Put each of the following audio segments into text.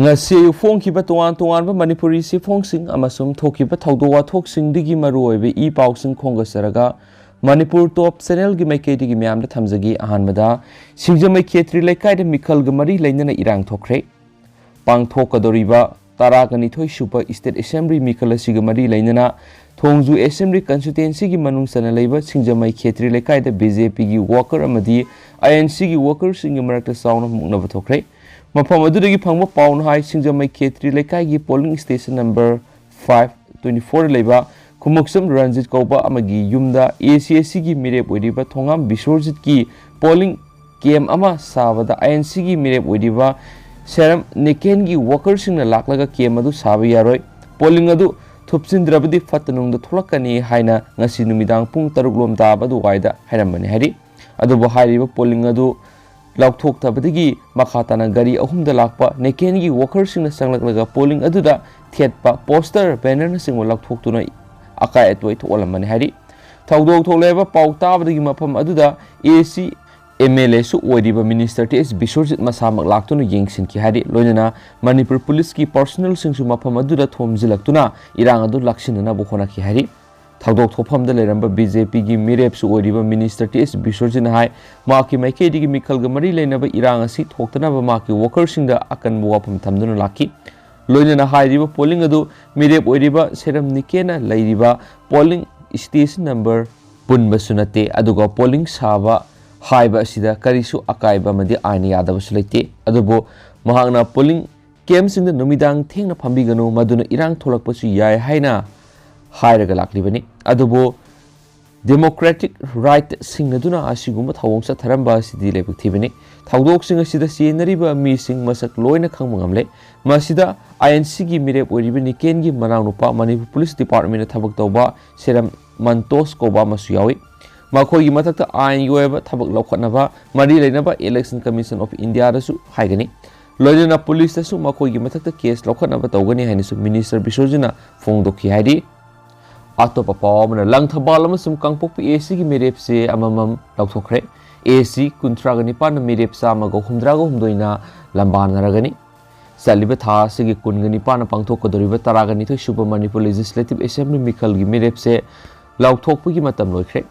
ngasi phongkiba toan manipuri si phongsing amasum thokiba thaudowa thoksingdigi maruoibe I pausing khongasaraga manipur top channel gi maikedi gi myam da thamjagi ahanmada singjamai khetri laikai da mikhal ga mari lainana irang thokre pangthokadoriba taragani thoi super state assembly mikhal asiga mari lainana thongju assembly constituency gi manung sana leiba singjamai khetri laikai da BJP gi worker amadi INC gi worker singi marakta sauna mukna thokre mafam adudagi phangba paun hai singjamai khetri laikai gi polling station number 524 leiba khumuksam ranjit kauba amagi yumda ACSC gi mirep oidiba thongam bisorjit ki polling kem ama sabada INC gi mirep oidiba seram neken gi worker singna laklaga kem adu sabi yaroi polling adu thupsindrabadi fatanung da tholakani haina ngasi numidang pung 6 lom tabadu waida hairamani hari adubo hairiba polling adu Laukthok tabadigi makhatana gari ahumda lakpa nekengi worker singna sanglaklaga polling aduda thetpa poster banner na singwa laukthok tuna akai atwai tholamani hari thaudok tholeba pau tabadigi mafam aduda AC MLA su oidiba minister TS Bisorjit masamak laktuna yengsin ki hari loinana Manipur police ki personal singsu mafam aduda thomjilaktuna irang adu laksinana bukhona ki hari Thaudok thopam da leramba BJP gi mirep su oidiba minister TS Bisorjin hai maki maikedi gi mikhal ga mari leinaba irang asi thoktana ba maki worker singda akan buwapam thamduna laki loinana hairiba polling adu mirep oidiba seram nikena leiriba polling station number punba sunate aduga polling saba haiba asida karisu akaiba madi aini yadaba sulaite adubo mahangna polling kem singda numidang thengna phambiganu maduna irang tholakpasu yai haina hairaga laklibani adubo democratic right singnaduna asiguma thawongsa tharamba asidi lebuk thibani thawdok sing asida senariba mi sing masak loina khangmangamle masida INC gi mirep oriba niken gi manaunupa Manipur police department thabak tawba seram mantos koba masu yawi makhoi gi matakta ain yoeba thabak lokhatnaba mari leinaba election commission of India dasu haigani loina police dasu makhoi gi matakta case lokhatnaba tawgani hainisu minister Bisorjina phongdokhi haidi Atopa pawmana langthabal amasum kangpokpi AC gi mirepse amamam laukthokre AC kuntragani pan mirepsa amaga humdraga humdoina lambanaragani saliba tha sigi kungani pan pangthokadoriba taragani thoi super Manipur legislative assembly mikhal gi mirepse laukthokpi gi matam loikre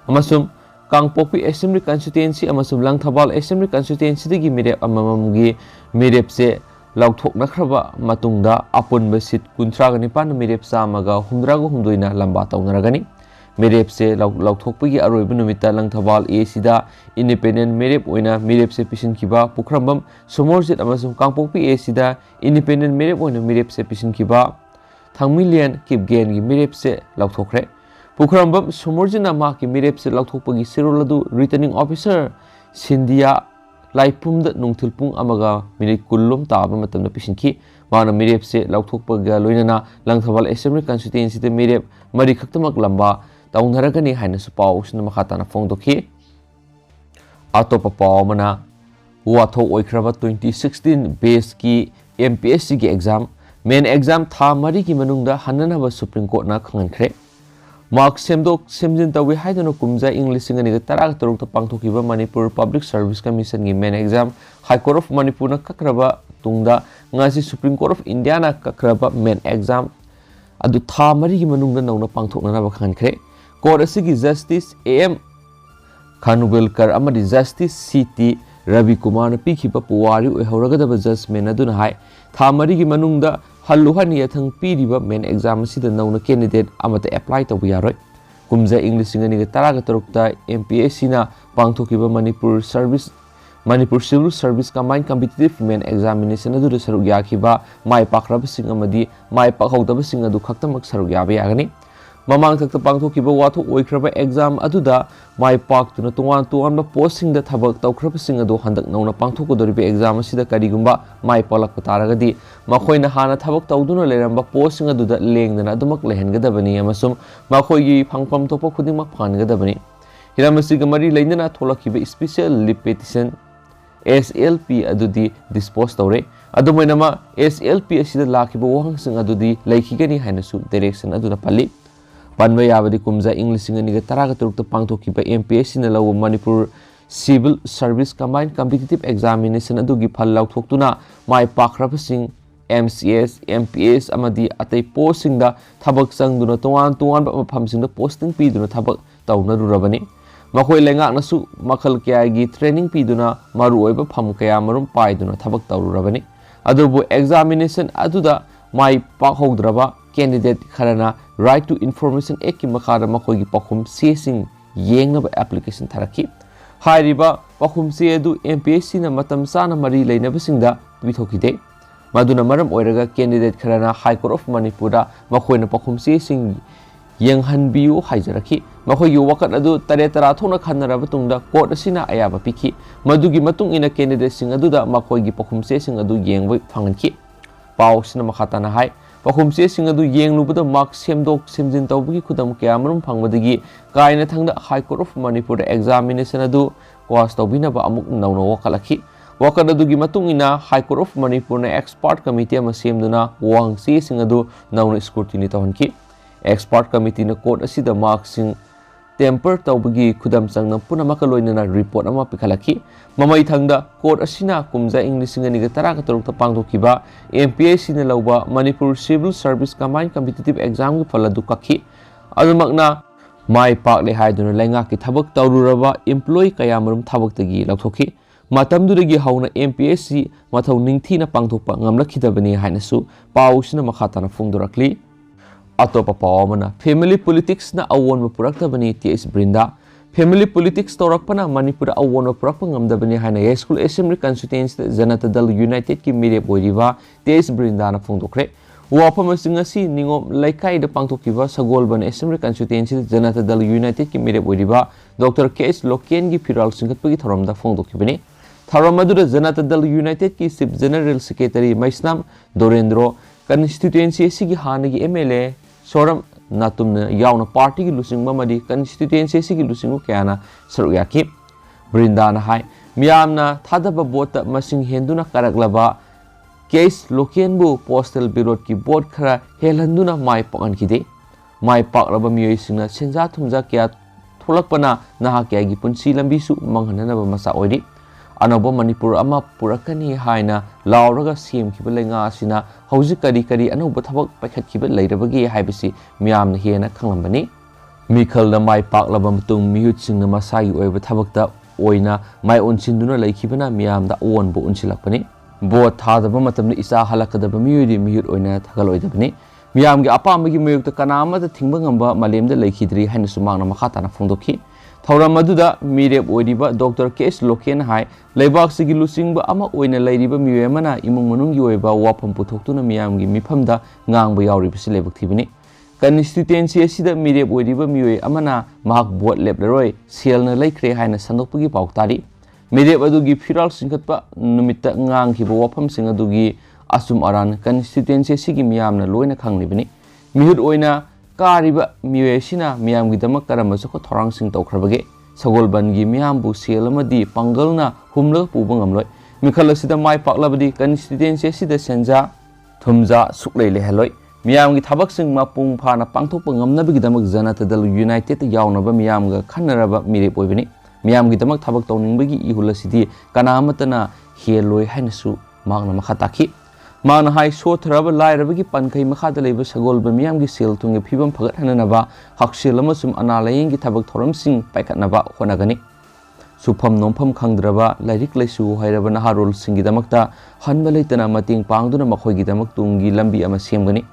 amasum kangpokpi assembly constituency amasum langthabal assembly constituency digi mirep amamam gi mirepse Laukthok nakraba matungda apun besit kuntragani pan mirep samaga humdraga humdoina lamba tawnaragani mirep se laukthokpagi aroiba numita langthabal ACda independent mirep oina mirep se pisin kiba pukrambam somorjit amasum kangpokpi ACda independent mirep oina mirep se pisin kiba thangmilian kipgen gi mirep se laukthokre pukrambam somorjina ma ki mirep se laukthokpagi siroladu returning officer Sindia Laipumda nungthilpung amaga minit kullum taba matamda pisinki mana mirep se laukthokpaga loinana langthabal assembly constituency de mirep mari khaktamak lamba tawnaragani haina su paw usna makhatana phongdokhi atopa pawmana wathok oikraba 2016 base ki MPSC gi exam main exam tha mari ki manungda hananaba Supreme Court na khangankhre Mark Semdok Semjin Tawi Haidano Kumza English Singani Tarak Turuk to Pangtokiba Manipur Public Service Commission gi main exam High Court of Manipur na kakraba tungda ngasi Supreme Court of India na kakraba main exam adu tha mari gi manungda nauna pangthokna na bakhankhre court asigi Justice AM Khanubelkar amadi Justice CT Ravi Kumar na pikhiba puwari oihoragadaba judgment aduna hai tha mari gi manungda Haluhani yathang piriba main exam sida nauna candidate amata apply tabu yaroi kumza English singani ga taraga tarukta MPSC na pangthokiba Manipur Civil Service combined competitive main examination adu saruk yakhiba mai pakraba sing amadi mai pakhaudaba sing adu khaktamak saruk yabe yagani mamang takta pangthokiba wathok oikraba exam aduda mai paktuna tungan tungan post sing da thabak tawkraba sing adu handak nauna pangthokodoriba exam sida karigumba mai palak pataragadi makhoina hana thabak tawduna leramba post sing adu da lengdana adumak lehengadabani amasum makhoi gi phangpam topa khudingmak phangadabani hiramasiga mari leinana tholakiba special leave petition SLP adudi dispose tawre adumainama SLP asida lakiba wahang sing adudi laikhigani hainasu direction aduna pali Panwa yabadi kumza English singani ga taraga turukta pangthokiba MPSC na lawu Manipur Civil Service Combined Competitive Examination adugi phal lauthoktuna mai pakrabasing MCS, MPS amadi atai post singda thabak sangduna toan ba mapham singda posting piduna thabak tawnarurabani makhoi lengak nasu makhal kya gi training piduna maru oiba pham kaya marum paiduna thabak tawrurabani adubu examination aduda mai pakhodraba candidate kharana right to information act ki makhara makhoi gi pakhum se sing yengnaba application tharaki hairiba pakhum se adu MPSC na matam sana mari leinaba singda bithokide maduna maram oiraga candidate kharana High Court of Manipur makhoina pakhum se sing yenghanbiu haijaraki makhoi yu wakat adu tare tara thona khanaraba tungda court asina ayaba piki madugi matung ina candidate sing aduda makhoi gi pakhum se sing adu yengbai phanganki paw sina makhatana hai pakhum se sing adu yenglubada mark semdok semjin tawbugi khudam kyamarum phangwadagi kaina thangda High Court of Manipur examination adu was tawbina ba amuk nawno wakalaki wakat adugi matung ina High Court of Manipur na expert committee ama semduna wang se sing adu nawno scrutiny tawhanki expert committee na court asida mark sing temper tawbagi khudam changna punamaka loinana report ama pikhalaki mamai thangda court asina kumja english ngani ga tara ka toruk ta pangdokiba MPSC na lawba Manipur Civil Service Combined Competitive Exam gi phaladu kakhi adumakna mai pak le haiduna lenga ki thabak tawruraba employee kayamarum thabak tagi lathokhi matamduragi hauna MPSC mathau ningthina pangthokpa ngamlakhidabani hainasu pausina makhatana phungdurakli atopa pawamana family politics na awon puraktabani TS Brinda family politics torakpana Manipur awon purakpa ngamdabani haina high school assembly constituency Janata Dal United ki mire boiriba TS Brinda na phungdokre wapham singasi ningom laikai da pangthokiba sagolban assembly constituency Janata Dal United ki mire boiriba Dr. KS Loken gi phiral singkhatpagi thoramda phungdokibani Tharamadura Janata Dal United ki Chief General Secretary Maisnam Dorendro constituency sigi hanagi MLA Soram natumna yauna party ki lusing mamadi constituency sigi lusingu kyana saruyaki Brinda na hai miyamna thadaba bota masing henduna karaglaba case lokenbu postal bureau ki board khara helhanduna mai pakan kide mai pakraba miyoi singna senja thumja kya tholakpana naha kya gi punsi lambi su manghanana ba masa oidi anoba Manipur ama purakani haina lauraga CM khiba lenga asina hauji kari anoba thabak paikhat khiba leirabagi haibisi miyamna hena khanglambani mikhal na mai paklaba mutung mihut singna masai oiba thabakta oina mai onsinduna leikhibana miyamda onbo unsilakpani bo thadaba matamna isa halakadaba miyudi mihut oina thagaloidabani miyamgi apamagi mayukta kanamada thingba ngamba malemda leikhidri haina sumangna makhatana phongdokhi Thauram aduda mirep oiriba Dr. KS Loken hai leibak sigi lusingba ama oina leiriba miwemana imung manunggi oiba wapham puthokuna miyamgi mifamda ngangba yauribasi lebak thibani constituency asida mirep oiriba miwe amana mahak vote lepleroi selna laikre haina sandokpagi pautari mirep adugi phiral singkhatpa numitta ngangkhiba wapham sing adugi asum aran constituency sigi miyamna loina khanglibani mihut oina Kariba miwesina miyam gidamak karamasu ko thorang sing tawkhrabage sagolban gi miyam bu selamadi pangalna humla pubangamloi mikhala sida mai paklabadi constituency sida senja thumja suklei lehaloi miyam gi thabak sing ma pung phana pangthokpa ngamnabagi damak Janata Dal United yawnaba miyam ga khanaraba mire poibani miyam gi damak thabak tawningbagi ihula sidi kanamatana heloi hainasu magna makhataki Mana hai so tharaba lairabagi pankai makhada leiba sagolba miyamgi sel tungi phibam phagat hananaba haksil amasum analayeng gi thabak thoram sing paikhatnaba honagani supham nompham khangdraba lairik laisu hairaba naharol singi damakta hanba leitana mating pangduna makhoi gi damak tungi lambi ama semgani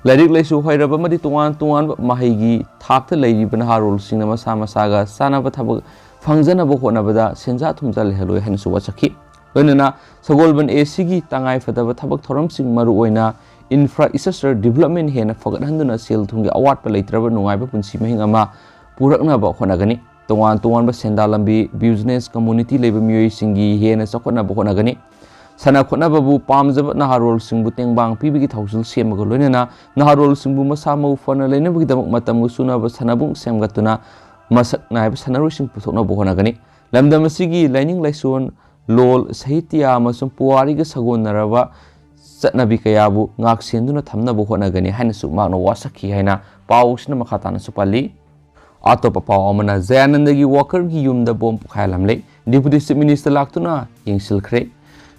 lairik laisu hairaba madi tuan mahaigi thakta leiriba naharol sing masa masaga sanaba thabak phangjanaba honabada senja thumja lehaloi hansu wachaki Benana sagolban ACG tangai fataba thabak thoram sing maru oina infrastructure development hena fagat handuna sel thungi award pa leitraba nungaiba punsi mahing ama purakna ba honagani tongan ba senda lambi business community leiba miyoi singi hena sakona ba honagani sana khona babu pamjaba naharol singbu tengbang pibigi thausul semaga loinana naharol singbu masa mau fana leina bigi damak matam suna ba sanabung semgatuna masak naiba sanaru sing puthokna ba honagani lamdam asigi lining laison lol sahitya amasung puwariga sagonaraba satnabi kayabu ngak senduna thamnabu honagani hainasu magna wasakhi haina pausna makhatana supali atopa paw amana Zayanandagi worker gi yumda bomb pokhaire lamle deputy chief minister laktuna yengsilkhre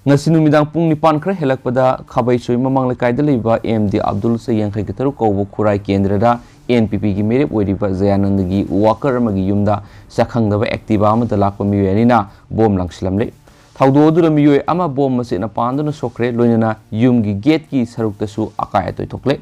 ngasi numidang pung nipan khra helakpada khabai choi mamang lekai da leiba MD Abdul Sayang khai gitaru kawbu khurai kendra da NPP gi merep oiriba Zayanand gi worker amagi yumda sakhangdaba activa ama dalakpa miyenina bom langsilamle thaudo du miyoy ama bom masena panduna sokre loinana yum gi gate ki sarukta su akai atoi thokle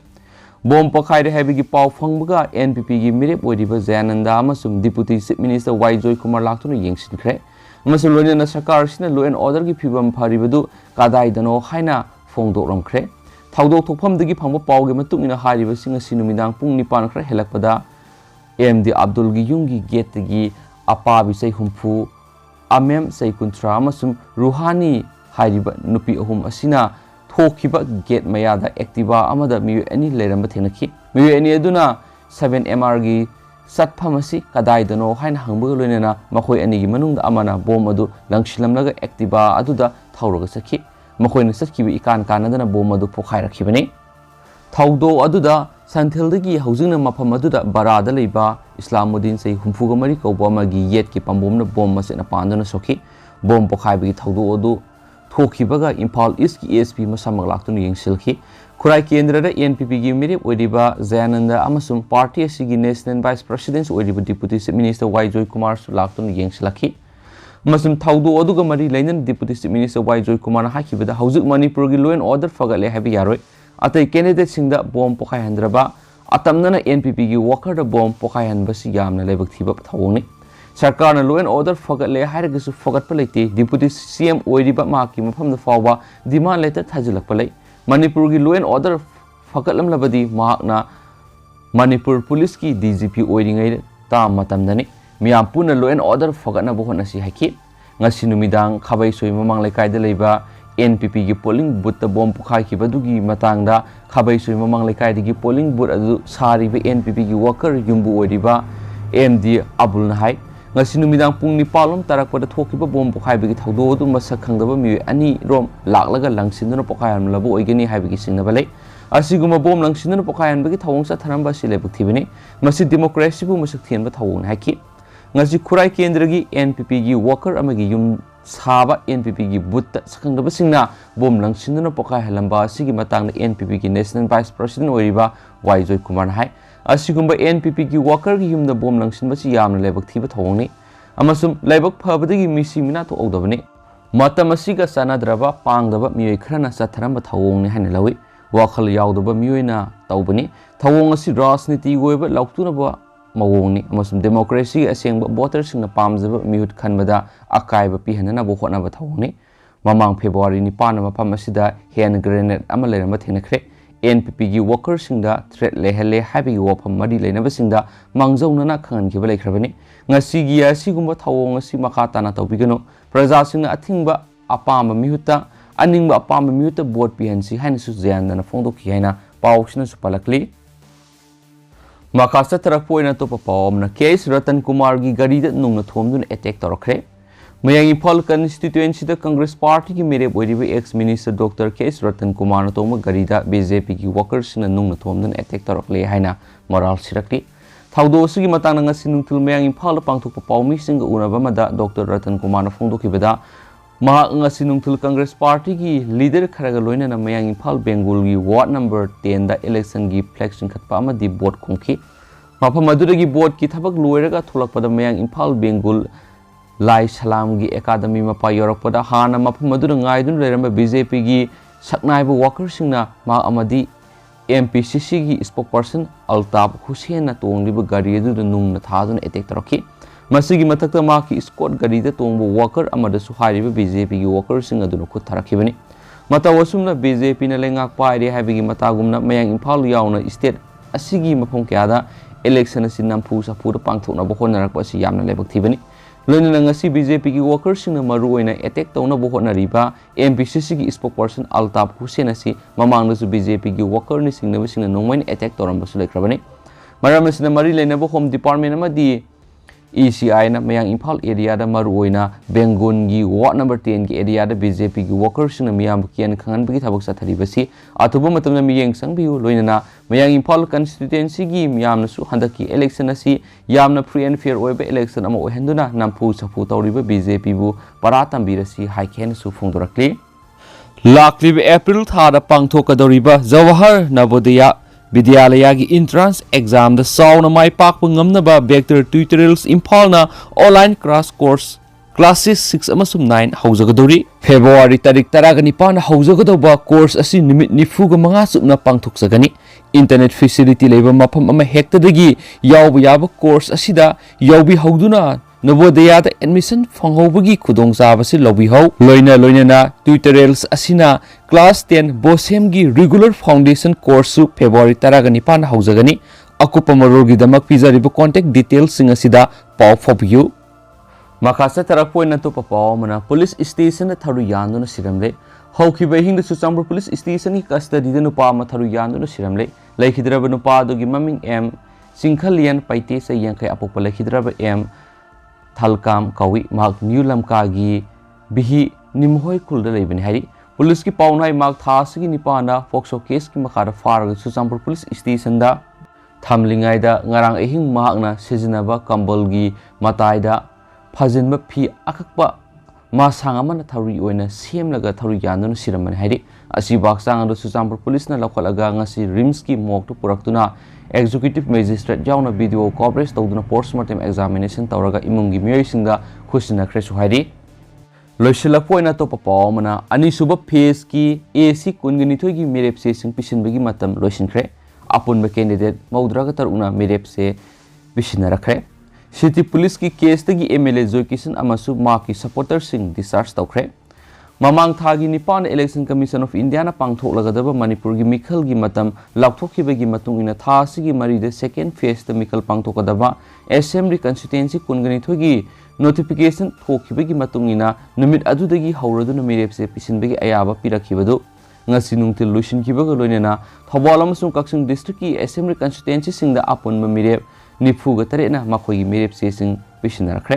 bom pokhaire hebi gi paw phangbaga NPP gi merep oiriba Zayananda amasum deputy chief minister Joy Kumar Laktuna yengsinkhre amasum loinana sarkar sina law and order gi phibam pharibadu kadai dano haina phongdok ramkhre thaudo thokpham dagi phangba pawge matung ina hariba singa sinumidang pung nipan khra helakpada MD Abdul gi yumgi gate gi apa bisai humfu amem sai kuntra amasum ruhani hariba nupi ahum asina thokhiba gate mayada activa amada mi ani leramba thenaki mi ani aduna 7MR gi satphamasi kadai dano haina hangba loinena makhoi ani gi manungda amana bom adu langsilamnaga activa aduda thauroga sakhi makhoi sakhibi ikan kanadana bom adu pokhaire rakhibani thaudo aduda santheldagi haujingna mafam aduda barada leiba Islamuddin sei humfuga mari kauba magi yet ki pambomna bom masena pandana sokhi bom pokhaibi thaudo adu thokhibaga Imphal East ki ASP masamag laktunu yengsilkhi khurai kendra da NPP gi mirep oiriba Zayananda amasum party asigi national vice president oiriba deputy chief minister Joy Kumar su laktunu yengsilakhi masum thaudo aduga mari lainan deputy chief minister Joy Kumar na hakibada haujuk Manipur gi law and order fagale habi yaroi atai candidate singda bom pokhai handraba atamnana NPP gi worker da bom pokhai hanbasi yamna lebak thiba thawoni sarkar na law and order fagale hairagasu fagat palete deputy CM oiriba maki mafam da fawba demand letter thajilak palai Manipur gi law and order fagatlam labadi mahakna Manipur police ki DGP oiringai ta matamdani miyam puna law and order fagatna bohona si haki ngasi numidang khabai soi mamang lekai da leiba NPP gi polling booth bom pokhai ki badugi matangda khabai soi mamang lekai gi polling booth adu sari be NPP gi worker yumbu oiriba MD Abdul Nahai ngasi numidang pungni palom tarakpada thokiba bom pokhai bi thaudo du masak khangdaba mi ani rom laklaga langsinduna pokhai am labu oigeni haibi singna balai asiguma bom langsinduna pokhai an bi thawong sa tharamba sile buktibini masi democracy bu masak thienba thawong haki ngasi khurai kendra gi NPP gi worker amagi yum saba NPP gi butta sakhangdaba singna bom langsinduna pokhai halamba asigi matangna NPP gi national vice president oiriba Joy Kumar Nahai asigumba NPP gi worker gi yumda bom langsinba si yamna lebak thiba thawongni amasum lebak phabadagi misi mina to ogdabani matam asiga sanadraba pangdaba miyoi khrana satharamba thawongni haina lawi wakhal yaudaba miyoina tawbani thawong asi rajniti goiba lauktunaba mawongni amasum democracy asengba voter singna pamjaba mihut khanbada akaiba pihanana bo khonaba thawongni mamang February ni pana mafam asida hand grenade ama leramba thengnakhre NPP gi workers singda threat lehale habi wapham madi leinaba singda mangjaunana khangan ki balai khrabani ngasi gi asigumba thawong asi makha tana tawbigano praja singna athingba apamba mihuta aningba apamba mihuta vote pihansi haina su Zayananda phongdo ki haina pawsina su palakli makasa tarakpoina to papawmna case Ratan Kumar gi gari da nungna thomdun attack torakre Mayang Imphal constituency da Congress party ki mere boiriba ex minister Dr. K.S. Ratan Kumar na toma garida BJP ki workers na nung na thomdun attack torakle haina moral sirakli thaudo sugi matang nga sinungtul Mayang Imphal pangthok pawmi singa unaba mada Dr. Ratan Kumar na phongdoki bada ma nga sinungtul Congress party ki leader kharaga loina na Mayang Imphal Bengal gi ward number 10 da election gi flex khatpa amadi vote khongki mafam aduragi vote ki thabak loiraga tholakpada Mayang Imphal Bengal Lai Salam gi academy mapa yorakpada hana mafam adu ngaidun leramba BJP gi saknaiba workers singna ma amadi MPCC gi spokesperson Altaf Hussein na tongliba gari adu nung na thadun attack taraki masigi matakta ma ki squad gari da tongbo worker amada su hariba BJP gi workers singa adu khut tharakibani mata wasumna BJP na lengak paire habigi matagumna Mayang Imphal yauna state asigi mafam kyada election asin nampu sapu da pangthokna bohonarakpa si yamna lebak thibani loina ngasi BJP ki workers singna maru oina attack tawna bohona riba MPCC ki spokesperson Altaf Hussein asi mamang su BJP ki worker ni singna singna nongmain attack tawram basu lekrabani maram sina mari leina bo home department amadi ECI na Mayang Imphal area da maru oina Bengun gi ward number 10 gi area da BJP ki workers singna miyam kian khangan bagi thabak sa thari basi atuba matamna miyeng sangbiu loina na Mayang Imphal constituency gi miyam su handaki election asi yamna free and fair oiba election ama ohenduna nampu sapu tawriba BJP bu paratam birasi haikhen su phongdorakli ꯂꯥꯛꯂꯤꯕ ꯑꯦꯄ꯭ꯔꯤꯜ ꯊꯥꯗ ꯄꯥꯡꯊꯣꯛꯀꯗꯧꯔꯤꯕ Jawahar ꯅꯕꯣꯗꯌꯥ ꯕꯤꯗ꯭ꯌꯥꯂꯌꯥꯒꯤ entrance ꯑꯦꯛꯖꯥꯝꯗ ꯆꯥꯎꯅ ꯃꯥꯏ ꯄꯥꯛꯄ ꯉꯝꯅꯕ ꯕꯦꯛꯇꯔ ꯇ꯭ꯌꯨꯇꯣꯔꯤꯌꯦꯜꯁ ꯏꯝꯐꯥꯜꯅ online class course classes 6 ꯑꯃꯁꯨꯡ 9 ꯍꯧꯖꯒꯗꯧꯔꯤ꯫ ꯐꯦꯕ꯭ꯔꯨꯋꯥꯔꯤ ꯇꯥꯔꯤꯛ 19 ꯍꯧꯖꯒꯗꯧꯕ course ꯑꯁꯤ ꯅꯨꯃꯤꯠ 45 ꯆꯨꯞꯅ ꯄꯥꯡꯊꯣꯛꯆꯒꯅꯤ꯫ ꯏꯟꯇꯔꯅꯦꯠ ꯐꯦꯁꯤꯂꯤꯇꯤ ꯂꯩꯕ ꯃꯐꯝ ꯑꯃ ꯍꯦꯛꯇꯗꯒꯤ ꯌꯥꯎꯕ ꯌꯥꯕ ꯀꯣꯔꯁ ꯑꯁꯤꯗ ꯌꯥꯎꯕꯤꯍꯧꯗꯨꯅ ꯅꯕꯣꯗꯌꯥꯗ ꯑꯦꯗꯃꯤꯁꯟ ꯐꯪꯍꯧꯕꯒꯤ ꯈꯨꯗꯣꯡꯆꯥꯕꯁꯤ ꯂꯧꯕꯤꯍꯧ꯫ ꯂꯣꯏꯅꯅ ꯇ꯭ꯌꯨꯇꯣꯔꯤꯌꯦꯜꯁ ꯑꯁꯤꯅ ꯀ꯭ꯂꯥꯁ 10 ꯕꯣꯁꯦꯝꯒꯤ ꯔꯤꯒꯨꯂꯔ ꯐꯥꯎꯟꯗꯦꯁꯟ ꯀꯣꯔꯁꯁꯨ ꯐꯦꯕ꯭ꯔꯨꯋꯥꯔꯤ 19 ꯍꯧꯖꯒꯅꯤ꯫ ꯑꯀꯨꯞꯄ ꯃꯔꯣꯜꯒꯤꯗꯃꯛ ꯄꯤꯖꯔꯤꯕ ꯀꯣꯟꯇꯦꯛ ꯗꯤꯇꯦꯜꯁꯤꯡ ꯑꯁꯤꯗ ꯄꯥꯎ ꯐꯥꯎꯕꯤꯌꯨ꯫ ꯃꯈꯥ ꯆꯠꯊꯔꯛꯄ ꯑꯣꯏꯅ ꯑꯇꯣꯞꯄ ꯄꯥꯎ ꯑꯃꯅ ꯄꯨꯂꯤꯁ ꯁ꯭ꯇꯦꯁꯟꯗ ꯊꯔꯨ ꯌꯥꯟꯗꯨꯅ ꯁꯤꯔꯝꯂꯦ꯫ ꯍꯧꯈꯤꯕ ꯑꯍꯤꯡꯗ ꯆꯨꯔꯆꯥꯟꯄꯨꯔ ꯄꯨꯂꯤꯁ ꯁ꯭ꯇꯦꯁꯟꯒꯤ ꯀꯁꯇꯗꯤꯗ ꯅꯨꯄꯥ ꯑꯃ ꯊꯔꯨ ꯌꯥꯟꯗꯨꯅ ꯁꯤꯔꯝꯂꯦ꯫ ꯂꯩꯈꯤꯗ꯭ꯔꯕ ꯅꯨꯄꯥ ꯑꯗꯨꯒꯤ ꯃꯃꯤꯡ M ꯆꯤꯡꯈꯜꯌꯟ ꯄꯩꯇꯦ ꯆꯍꯤ 50 ꯑꯄꯣꯛꯄ ꯂꯩꯈꯤꯗ꯭ꯔꯕ M ꯊꯜꯀꯥꯝ ꯀꯧꯏ꯫ ꯃꯍꯥꯛ ꯅ꯭ꯌꯨ ꯂꯝꯀꯥꯒꯤ ꯕꯤꯍꯤ ꯅꯤꯝꯍꯣꯏ ꯈꯨꯜꯗ ꯂꯩꯕꯅꯤ ꯍꯥꯏꯔꯤ꯫ ꯄꯨꯂꯤꯁꯀꯤ ꯄꯥꯎꯅꯥꯏ ꯃꯍꯥꯛ ꯊꯥ ꯑꯁꯤꯒꯤ 9ꯗ ꯄꯣꯛꯁꯣ ꯀꯦꯁꯀꯤ ꯃꯈꯥꯗ ꯐꯥꯔꯒ ꯆꯨꯔꯆꯥꯟꯄꯨꯔ ꯄꯨꯂꯤꯁ ꯁ꯭ꯇꯦꯁꯟꯗ ꯊꯝꯂꯤꯉꯩꯗ ꯉꯔꯥꯡ ꯑꯍꯤꯡ ꯃꯍꯥꯛꯅ ꯁꯤꯖꯤꯟꯅꯕ ꯀꯝꯕꯜꯒꯤ ꯃꯇꯥꯏꯗ ꯐꯥꯖꯤꯟꯕ ꯐꯤ ꯑꯀꯛꯄ ꯃꯁꯥꯡ ꯑꯃꯅ ꯊꯧꯔꯤ ꯑꯣꯏꯅ ꯁꯦꯝꯂꯒ ꯊꯧꯔꯤ ꯌꯥꯟꯗꯨꯅ ꯁꯤꯔꯝꯕꯅꯤ ꯍꯥꯏꯔꯤ꯫ ꯑꯁꯤꯕ ꯍꯛꯆꯥꯡ ꯑꯗꯨ ꯆꯨꯔꯆꯥꯟꯄꯨꯔ ꯄꯨꯂꯤꯁꯅ ꯂꯧꯈꯠꯂꯒ ꯉꯁꯤ ꯔꯤꯝꯁꯀꯤ ꯃꯣꯔꯒꯇ ꯄꯨꯔꯛꯇꯨꯅ ꯑꯦꯛꯖꯤꯀ꯭ꯌꯨꯇꯤꯚ ꯃꯦꯖꯤꯁꯇ꯭ꯔꯦꯠ ꯌꯥꯎꯅ ꯚꯤꯗꯤꯑꯣ ꯀꯣꯚꯔꯦꯖ ꯇꯧꯗꯨꯅ ꯄꯣꯁꯠꯃꯣꯔꯇꯦꯝ ꯑꯦꯛꯖꯥꯃꯤꯅꯦꯁꯟ ꯇꯧꯔꯒ ꯏꯃꯨꯡꯒꯤ ꯃꯤꯑꯣꯏꯁꯤꯡꯗ ꯈꯨꯠꯁꯤꯟꯅꯈ꯭ꯔꯦꯁꯨ ꯍꯥꯏꯔꯤ꯫ ꯂꯣꯏꯁꯤꯜꯂꯛꯄ ꯑꯣꯏꯅ ꯑꯇꯣꯞꯄ ꯄꯥꯎ ꯑꯃꯅ ꯑꯅꯤꯁꯨꯕ ꯐꯦꯖꯀꯤ AC 22ꯒꯤ ꯃꯤꯔꯦꯞꯆꯦꯁꯤꯡ ꯄꯤꯁꯤꯟꯕꯒꯤ ꯃꯇꯝ ꯂꯣꯏꯁꯤꯟꯈ꯭ꯔꯦ꯫ ꯑꯄꯨꯟꯕ ꯀꯦꯟꯗꯤꯗꯦꯠ 63ꯅ ꯃꯤꯔꯦꯞꯆꯦ ꯄꯤꯁꯤꯟꯅꯔꯛꯈ꯭रे꯫ ꯁꯤꯇꯤ ꯄꯨꯂꯤꯁꯀꯤ ꯀꯦꯁꯇꯒꯤ MLA ꯖꯣꯏꯀꯤꯁꯟ ꯑꯃꯁꯨꯡ ꯃꯍꯥꯛꯀꯤ ꯁꯄꯣꯔꯇꯔꯁꯤꯡ ꯗꯤꯁꯆꯥꯔꯖ ꯇꯧꯈ꯭ꯔꯦ꯫ ꯃꯃꯥꯡ ꯊꯥꯒꯤ 9ꯗ ꯏꯂꯦꯛꯁꯟ ꯀꯃꯤꯁꯟ ꯑꯣꯐ ꯏꯟꯗꯤꯌꯥꯅ ꯄꯥꯡꯊꯣꯛꯂꯒꯗꯕ ꯃꯅꯤꯄꯨꯔꯒꯤ ꯃꯤꯈꯜꯒꯤ ꯃꯇꯝ ꯂꯥꯎꯊꯣꯛꯈꯤꯕꯒꯤ ꯃꯇꯨꯡ ꯏꯟꯅ ꯊꯥ ꯑꯁꯤꯒꯤ 4ꯗ ꯁꯦꯀꯦꯟꯗ ꯐꯦꯖꯇ ꯃꯤꯈꯜ ꯄꯥꯡꯊꯣꯛꯀꯗꯕ ꯑꯦꯁꯦꯝꯕ꯭ꯂꯤ ꯀꯟꯁꯇꯤꯇꯨꯌꯦꯟꯁꯤ 22ꯒꯤ ꯅꯣꯇꯤꯐꯤꯀꯦꯁꯟ ꯊꯣꯛꯈꯤꯕꯒꯤ ꯃꯇꯨꯡ ꯏꯟꯅ ꯅꯨꯃꯤꯠ ꯑꯗꯨꯗꯒꯤ ꯍꯧꯔꯗꯨꯅ ꯃꯤꯔꯦꯞꯆꯦ ꯄꯤꯁꯤꯟꯕꯒꯤ ꯑꯌꯥꯕ ꯄꯤꯔꯛꯈꯤꯕꯗꯨ ꯉꯁꯤ ꯅꯨꯡꯊꯤꯜ ꯂꯣꯏꯁꯤꯟꯈꯤꯕꯒ ꯂꯣꯏꯅꯅ ꯊꯧꯕꯥꯜ ꯑꯃꯁꯨꯡ ꯀꯛꯆꯤꯡ ꯗꯤꯁꯇ꯭ꯔꯤꯛꯀꯤ ꯑꯦꯁꯦꯝꯕ꯭ꯂꯤ ꯀꯟꯁꯇꯤꯇꯨꯌꯦꯟꯁꯤꯁꯤꯡꯗ ꯑꯄꯨꯟꯕ ꯃꯤꯔꯦꯞ 98ꯅ ꯃꯈꯣꯏꯒꯤ ꯃꯤꯔꯦꯞꯆꯦꯁꯤꯡ ꯄꯤꯁꯤꯟꯅꯔꯛꯈ꯭रे꯫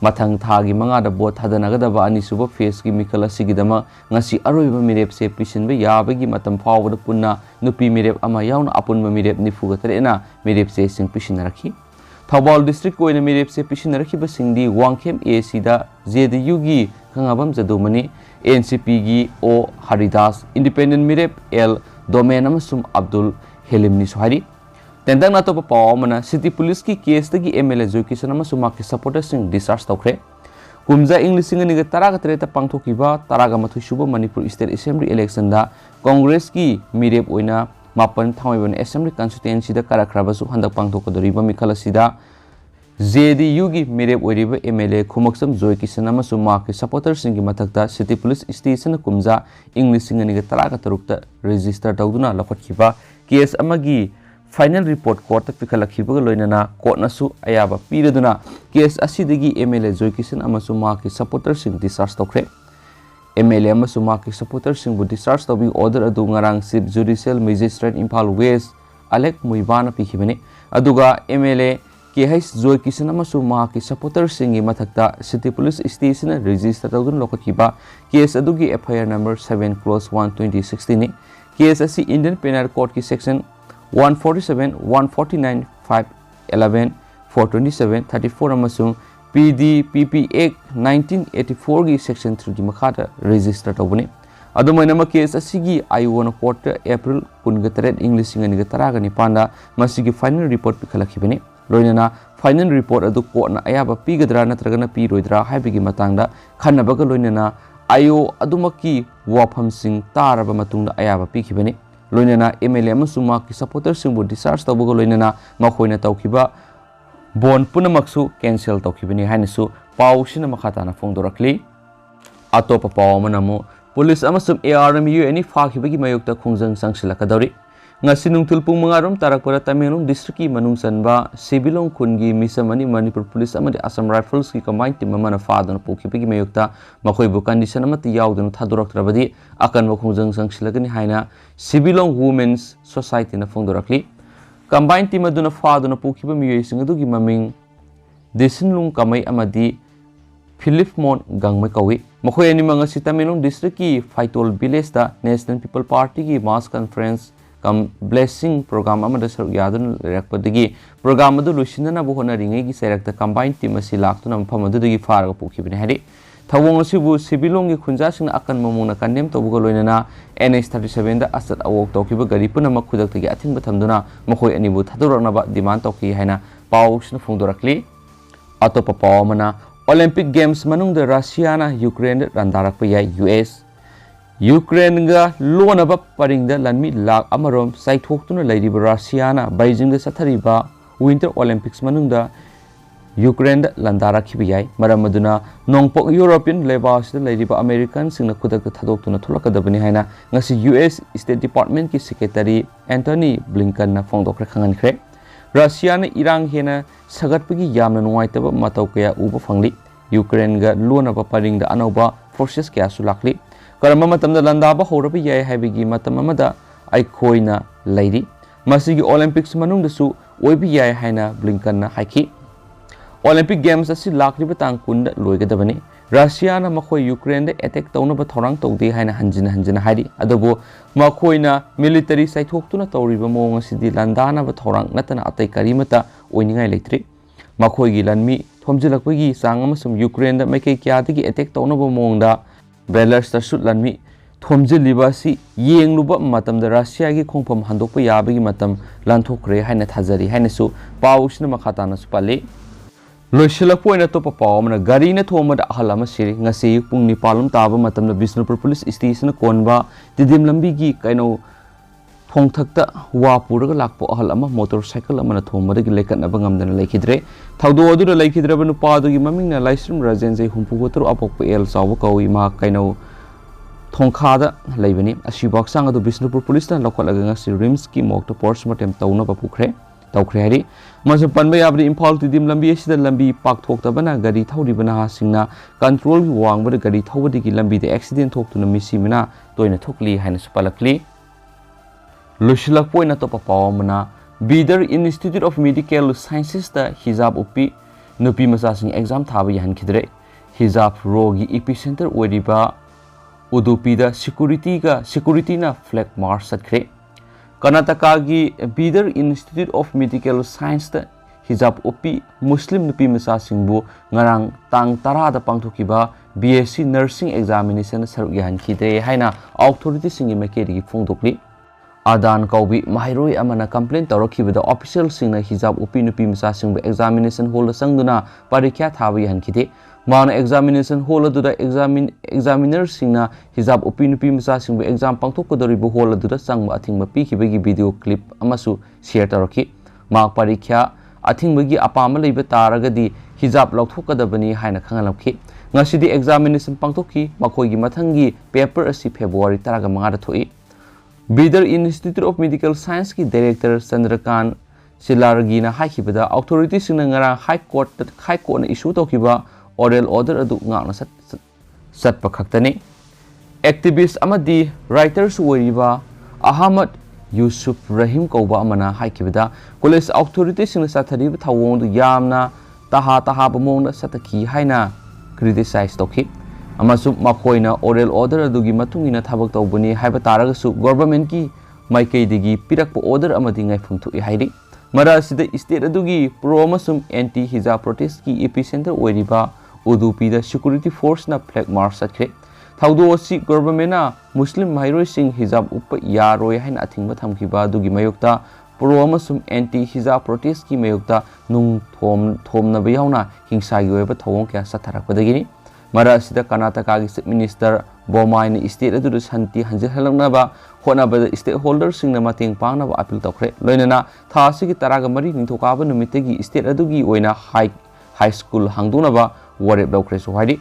ꯃꯊꯪ ꯊꯥꯒꯤ 5ꯗ ꯚꯣꯠ ꯊꯥꯗꯅꯒꯗꯕ ꯑꯅꯤꯁꯨꯕ ꯐꯦꯖꯀꯤ ꯃꯤꯈꯜ ꯑꯁꯤꯒꯤꯗꯃꯛ ꯉꯁꯤ ꯑꯔꯣꯏꯕ ꯃꯤꯔꯦꯞꯆꯦ ꯄꯤꯁꯤꯟꯕ ꯌꯥꯕꯒꯤ ꯃꯇꯝ ꯐꯥꯎꯕꯗ ꯄꯨꯟꯅ ꯅꯨꯄꯤ ꯃꯤꯔꯦꯞ ꯑꯃ ꯌꯥꯎꯅ ꯑꯄꯨꯟꯕ ꯃꯤꯔꯦꯞ 98ꯅ ꯃꯤꯔꯦꯞꯆꯦꯁꯤꯡ ꯄꯤꯁꯤꯟꯅꯔꯛꯈꯤ꯫ ꯊꯧꯕꯥꯜ ꯗꯤꯁꯇ꯭ꯔꯤꯛꯀꯤ ꯑꯣꯏꯅ ꯃꯤꯔꯦꯞꯆꯦ ꯄꯤꯁꯤꯟꯅꯔꯛꯈꯤꯕꯁꯤꯡꯗꯤ ꯋꯥꯡꯈꯦꯝ ACꯗ JDUꯒꯤ ꯈꯪꯉꯕꯝ ꯖꯗꯨꯃꯅꯤ, NCPꯒꯤ O ꯍꯔꯤꯗꯥꯁ, ꯏꯟꯗꯤꯄꯦꯟꯗꯦꯟꯠ ꯃꯤꯔꯦꯞ L ꯗꯣꯃꯦꯟ ꯑꯃꯁꯨꯡ ꯑꯕꯗꯨꯜ ꯍꯦꯂꯤꯝꯅꯤꯁꯨ ꯍꯥꯏꯔꯤ꯫ ꯇꯦꯟꯗꯪꯅ ꯑꯇꯣꯞꯄ ꯄꯥꯎ ꯑꯃꯅ ꯁꯤꯇꯤ ꯄꯨꯂꯤꯁꯀꯤ ꯀꯦꯁꯇꯒꯤ MLA ꯖꯣꯏꯀꯤꯁꯟ ꯑꯃꯁꯨꯡ ꯃꯍꯥꯛꯀꯤ ꯁꯄꯣꯔꯇꯔꯁꯤꯡ ꯗꯤꯁꯆꯥꯔꯖ ꯇꯧꯈ꯭रे꯫ ꯀꯨꯝꯖꯥ ꯏꯪ 2018ꯗ ꯄꯥꯡꯊꯣꯛꯈꯤꯕ 13ꯁꯨꯕ ꯃꯅꯤꯄꯨꯔ ꯁ꯭ꯇꯦꯠ ꯑꯦꯁꯦꯝꯕ꯭ꯂꯤ ꯏꯂꯦꯛꯁꯟꯗ ꯀꯣꯡꯒ꯭ꯔꯦꯁꯀꯤ ꯃꯤꯔꯦꯞ ꯑꯣꯏꯅ 7 ꯊꯥꯡꯃꯩꯕꯟ ꯑꯦꯁꯦꯝꯕ꯭ꯂꯤ ꯀꯟꯁꯇꯤꯇꯨꯌꯦꯟꯁꯤꯗ ꯀꯥꯔꯛꯈ꯭ꯔꯕꯁꯨ ꯍꯟꯗꯛ ꯄꯥꯡꯊꯣꯛꯀꯗꯧꯔꯤꯕ ꯃꯤꯈꯜ ꯑꯁꯤꯗ JDUꯒꯤ ꯃꯤꯔꯦꯞ ꯑꯣꯏꯔꯤꯕ MLA ꯈꯨꯃꯛꯁꯝ ꯖꯣꯏꯀꯤꯁꯟ ꯑꯃꯁꯨꯡ ꯃꯍꯥꯛꯀꯤ ꯁꯄꯣꯔꯇꯔꯁꯤꯡꯒꯤ ꯃꯊꯛꯇ ꯁꯤꯇꯤ ꯄꯨꯂꯤꯁ ꯁ꯭ꯇꯦꯁꯟꯅ ꯀꯨꯝꯖꯥ ꯏꯪ 2013ꯗ ꯔꯦꯖꯤꯁꯇꯔ ꯇꯧꯗꯨꯅ ꯂꯧꯈꯠꯈꯤꯕ ꯀꯦꯁ ꯑꯃꯒꯤ ꯐꯥꯏꯅꯦꯜ ꯔꯤꯄꯣꯔꯠ ꯀꯣꯔꯠꯇ ꯄꯤꯈꯠꯂꯛꯈꯤꯕꯒ ꯂꯣꯏꯅꯅ ꯀꯣꯔꯠꯅꯁꯨ ꯑꯌꯥꯕ ꯄꯤꯔꯗꯨꯅ ꯀꯦꯁ ꯑꯁꯤꯗꯒꯤ MLA ꯖꯣꯏꯀꯤꯁꯟ ꯑꯃꯁꯨꯡ ꯃꯍꯥꯛꯀꯤ ꯁꯄꯣꯔꯇꯔꯁꯤꯡ ꯗꯤꯁꯆꯥꯔꯖ ꯇꯧꯈ꯭रे꯫ MLA ꯑꯃꯁꯨꯡ ꯃꯍꯥꯛꯀꯤ ꯁꯄꯣꯔꯇꯔꯁꯤꯡꯕꯨ ꯗꯤꯁꯆꯥꯔꯖ ꯇꯧꯕꯒꯤ ꯑꯣꯔꯗꯔ ꯑꯗꯨ ꯉꯔꯥꯡ ꯆꯤꯐ ꯖꯨꯗꯤꯁꯤꯌꯦꯜ ꯃꯦꯖꯤꯁꯇ꯭ꯔꯦꯠ ꯏꯝꯐꯥꯜ ꯋꯦꯁ ꯑꯂꯦꯛ ꯃꯨꯏꯕꯥꯅ ꯄꯤꯈꯤꯕꯅꯤ꯫ ꯑꯗꯨꯒ MLA KH ꯖꯣꯏꯀꯤꯁꯟ ꯑꯃꯁꯨꯡ ꯃꯍꯥꯛꯀꯤ ꯁꯄꯣꯔꯇꯔꯁꯤꯡꯒꯤ ꯃꯊꯛꯇ ꯁꯤꯇꯤ ꯄꯨꯂꯤꯁ ꯁ꯭ꯇꯦꯁꯟꯅ ꯔꯦꯖꯤꯁꯇꯔ ꯇꯧꯗꯨꯅ ꯂꯧꯈꯠꯈꯤꯕ ꯀꯦꯁ ꯑꯗꯨꯒꯤ FIR ꯅꯝꯕꯔ 7 ꯀ꯭ꯂꯣꯖ 1 2016ꯅꯤ꯫ ꯀꯦꯁ ꯑꯁꯤ ꯏꯟꯗꯤꯌꯟ ꯄꯦꯅꯦꯜ ꯀꯣꯗꯀꯤ ꯁꯦꯛꯁꯟ 147, 149, 511, 427, 34 ꯑꯃꯁꯨꯡ PDPP Act 1984ꯒꯤ ꯁꯦꯛꯁꯟ 3ꯒꯤ ꯃꯈꯥꯗ ꯔꯦꯖꯤꯁꯇꯔ ꯇꯧꯕꯅꯤ꯫ ꯑꯗꯨꯃꯥꯏꯅꯃꯛ ꯀꯦꯁ ꯑꯁꯤꯒꯤ ꯑꯥꯏꯑꯣꯅ ꯀꯣꯔꯠꯇ ꯑꯦꯄ꯭ꯔꯤꯜ 28 ꯏꯪ 2019ꯗ ꯃꯁꯤꯒꯤ ꯐꯥꯏꯅꯦꯜ ꯔꯤꯄꯣꯔꯠ ꯄꯤꯈꯠꯂꯛꯈꯤꯕꯅꯤ꯫ ꯂꯣꯏꯅꯅ ꯐꯥꯏꯅꯦꯜ ꯔꯤꯄꯣꯔꯠ ꯑꯗꯨ ꯀꯣꯔꯠꯅ ꯑꯌꯥꯕ ꯄꯤꯒꯗ꯭ꯔꯥ ꯅꯠꯇ꯭ꯔꯒꯅ ꯄꯤꯔꯣꯏꯗ꯭ꯔꯥ ꯍꯥꯏꯕꯒꯤ ꯃꯇꯥꯡꯗ ꯈꯟꯅꯕꯒ ꯂꯣꯏꯅꯅ ꯑꯥꯏꯑꯣ ꯑꯗꯨꯃꯛꯀꯤ ꯋꯥꯐꯝꯁꯤꯡ ꯇꯥꯔꯕ ꯃꯇꯨꯡꯗ ꯑꯌꯥꯕ ꯄꯤꯈꯤꯕꯅꯤ꯫ ꯂꯣꯏꯅꯅ MLA ꯑꯃꯁꯨꯡ ꯃꯍꯥꯛꯀꯤ ꯁꯄꯣꯔꯇꯔꯁꯤꯡꯕꯨ ꯗꯤꯁꯆꯥꯔꯖ ꯇꯧꯕꯒ ꯂꯣꯏꯅꯅ ꯃꯈꯣꯏꯅ ꯇꯧꯈꯤꯕ ꯕꯣꯟ ꯄꯨꯝꯅꯃꯛꯁꯨ ꯀꯦꯟꯁꯦꯜ ꯇꯧꯈꯤꯕꯅꯤ ꯍꯥꯏꯅꯁꯨ ꯄꯥꯎꯁꯤꯅ ꯃꯈꯥ ꯇꯥꯅ ꯐꯣꯡꯗꯣꯔꯛꯂꯤ꯫ ꯑꯇꯣꯞꯄ ꯄꯥꯎ ꯑꯃꯅ ꯑꯃꯨꯛ ꯄꯨꯂꯤꯁ ꯑꯃꯁꯨꯡ ARꯅ ꯃꯤꯑꯣꯏ 2 ꯐꯥꯈꯤꯕꯒꯤ ꯃꯥꯌꯣꯛꯇ ꯈꯣꯡꯖꯪ ꯆꯪꯁꯤꯜꯂꯛꯀꯗꯧꯔꯤ꯫ ꯉꯁꯤ ꯅꯨꯡꯊꯤꯜ ꯄꯨꯡ 5 ꯇꯥꯔꯛꯄꯗ ꯇꯃꯦꯡꯂꯣꯡ ꯗꯤꯁꯇ꯭ꯔꯤꯛꯀꯤ ꯃꯅꯨꯡ ꯆꯟꯕ ꯁꯤꯕꯤꯂꯣꯡ ꯈꯨꯟꯒꯤ ꯃꯤꯆꯝ 2 ꯃꯅꯤꯄꯨꯔ ꯄꯨꯂꯤꯁ ꯑꯃꯗꯤ ꯑꯁꯥꯝ ꯔꯥꯏꯐꯜꯁꯀꯤ ꯀꯝꯕꯥꯏꯟ ꯇꯤꯝ ꯑꯃꯅ ꯐꯥꯗꯨꯅ ꯄꯨꯈꯤꯕꯒꯤ ꯃꯥꯌꯣꯛꯇ ꯃꯈꯣꯏꯕꯨ ꯀꯟꯗꯤꯁꯟ ꯑꯃꯠꯇ ꯌꯥꯎꯗꯅ ꯊꯥꯗꯣꯔꯛꯇ꯭ꯔꯕꯗꯤ ꯑꯀꯟꯕ ꯈꯣꯡꯖꯪ ꯆꯪꯁꯤꯜꯂꯒꯅꯤ ꯍꯥꯏꯅ ꯁꯤꯕꯤꯂꯣꯡ ꯋꯨꯃꯦꯟꯁ ꯁꯣꯁꯥꯏꯇꯤꯅ ꯐꯣꯡꯗꯣꯔꯛꯂꯤ꯫ ꯀꯝꯕꯥꯏꯟ ꯇꯤꯝ ꯑꯗꯨꯅ ꯐꯥꯗꯨꯅ ꯄꯨꯈꯤꯕ ꯃꯤꯑꯣꯏꯁꯤꯡ ꯑꯗꯨꯒꯤ ꯃꯃꯤꯡ ꯗꯤꯁꯤꯟꯂꯨꯡ ꯀꯃꯩ ꯑꯃꯗꯤ ꯐꯤꯂꯤꯞꯃꯣꯟ ꯒꯪꯃꯩ ꯀꯧꯏ꯫ ꯃꯈꯣꯏ ꯑꯅꯤꯃꯛ ꯉꯁꯤ ꯇꯃꯦꯡꯂꯣꯡ ꯗꯤꯁꯇ꯭ꯔꯤꯛꯀꯤ ꯐꯥꯏꯇꯣꯜ ꯚꯤꯂꯦꯖꯇ ꯅꯦꯁꯅꯦꯜ ꯄꯤꯄꯜ ꯄꯥꯔꯇꯤꯒꯤ ꯃꯥꯁ ꯀꯟꯐꯔꯦꯟꯁ ꯀꯝ ꯕ꯭ꯂꯦꯁꯤꯡ ꯄ꯭ꯔꯣꯒ꯭ꯔꯥꯝ ꯑꯃꯗ ꯁꯔꯨꯛ ꯌꯥꯗꯨꯅ ꯂꯩꯔꯛꯄꯗꯒꯤ ꯄ꯭ꯔꯣꯒ꯭ꯔꯥꯝ ꯑꯗꯨ ꯂꯣꯏꯁꯤꯟꯅꯅꯕ ꯍꯣꯠꯅꯔꯤꯉꯩꯒꯤ ꯆꯩꯔꯛꯇ ꯀꯝꯕꯥꯏꯟ ꯇꯤꯝ ꯑꯁꯤ ꯂꯥꯛꯇꯨꯅ ꯃꯐꯝ ꯑꯗꯨꯗꯒꯤ ꯐꯥꯔꯒ ꯄꯨꯈꯤꯕꯅꯤ ꯍꯥꯏꯔꯤ꯫ thawong asibu sibilong gi khunja sing akan mamuna kandem tobugo loinana NH37 da asat awok tokiba gari punama khudak tagi athing bathamduna makhoi anibu thaduraknaba demand toki haina pau sna phungdorakli atopa pau mana Olympic Games manungda Russia na Ukraine randarak pa yai US Ukraine ga lonaba paringda lanmi lak amarom saithokhtuna leiriba Russia na Beijing da sathariba Winter Olympics manungda Ukraine landarak khibi yai maram maduna nongpok European level sida leiriba American singna khudak thadoktuna tholakadabani haina ngasi US State Department ki Secretary Anthony Blinken na phongdokre khangankhre Russia na Iran hena sagatpagi yamna nuaitaba matau kaya uba phangli Ukraine ga lonaba paringda anauba forces kaya sulakli karama matamda landaba horaba yai haibigi matam amada aikhoina leiri masigi Olympics manungda su oibi yai haina Blinken na haiki Olympic Games asi lakriba tang kunda loigadabani Russia na makhoi Ukraine da attack taunaba thorang tawde haina hanjina hairi adobo makhoina military saithoktuna tawriba mawng asidi landana ba thorang natana atai karimata oiningai leitri makhoi gi lanmi thomjilakpagi sang amasum Ukraine da maikei kyadagi attack taunaba mawngda Belarus ta sut lanmi thomjiliba si yengluba matamda Russia gi khongpham handokpa yabagi matam lanthokre haina thajari haina su pausna makhatana su pale Loisila poina topa pau mana gari na thoma da ahala siri ngasi pung ni palum taba matam na Bisnupur Police Station konba didim lambi gi kaino thongthakta wa puraga lakpo ahal ama motorcycle ama na thoma da gi lekat na bangam dana laikidre thawdo adu da laikidre banu pa du gi maming na Laisrim Rajen jai humpu gotro apok el saw kawi ma kaino thongkha da laibani asibak sang adu Bisnupur Police na lokhalaga ngasi rims ki mokto ports matem tawna ba pukre tawkhre hari masu panba yabri Imphal tidim lambi asida lambi pak thoktabana gari thawribana ha singna control gi wangbada gari thawbadigi lambi de accident thoktuna misimina toina thokli haina supalakli Lushilak poina topa pawamana Bidar Institute of Medical Sciences da hijab upi nupi masa sing exam thaba yahan khidre hijab rogi epicenter oiriba Udupi da security na flag march satkre Karnataka gi Bidar Institute of Medical Science da hijab upi Muslim nupi masa singbu ngarang tang tara da pangthokiba BSc nursing examination saruk yahan khide haina authority singi makeri gi phongdokli Adan kaubi mahairoi amana complaint tawrakhibada official singna hijab upi nupi masa singbu examination hall sangduna parikya thaba yahan khide mana examination hall aduda examiner singna hijab upi nupi masa singbu exam pangthokkodoribu hall aduda sangba athingba pikibagi video clip amasu share tarakhi mak parikya athingbagi apama leiba taragadi hijab lauthokadabani haina khangalakhi ngasidi examination pangthokhi makhoigi mathangi paper asi February 15 da thoi Bidar Institute of Medical Science ki director Chandrakant Silargi na haikibada authorities singna ngara high court na issue tokiba oral order adu ngakna sat pakhaktani activist amadi writers oiriba Ahmad Yusuf Rahim kauba amana haikibada college authorities singna sathariba thawong du yamna taha bamongna sataki haina criticize tokhi amasum makhoina oral order adugi matungina thabak tawbani haiba taragasu government ki maikei digi pirakpa order amadi ngai phumthu hairi mara sida state adugi pro amasum anti hijab protest ki epicenter oiriba Udupi da security force na flag march satkre thawdo asi government na Muslim mairoi sing hijab uppa yaroi haina athingba thamkiba adugi mayokta pro amasum anti hijab protest ki mayokta nung thomna bayauna hingsa gi oiba thawong kya satharakpadagini mara sida Karnataka gi Chief Minister Bomai ni state adu santi hanjil halaknaba honaba stakeholders singna mateng pangnaba appeal tawkhre loinana tha sigi taraga mari ningthokaba numitegi state adu gi oina high school hangdunaba warep lawkhre so haidi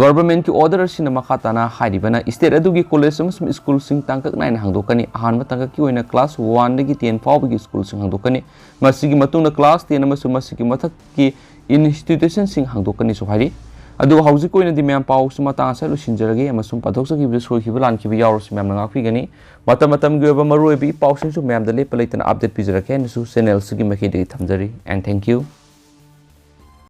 government ki order sina makhatana haidibana state adu gi college amasum school sing tangkak naina hangdokani ahanma tangkak ki oina class 1 dagi 10 fawba gi school sing hangdokani masigi matungna class 10 amasum masigi mathak ki institution sing hangdokani so haidi adu hauji koina di myam pau suma ta sa lu sinjarage amasum padoksa ki soi ki bulan ki yaurus myam nga phi gani matam gi ba maroi bi pau sing su myam da le palaitana update pizarake ni su channel sigi makhi de thamjari and thank you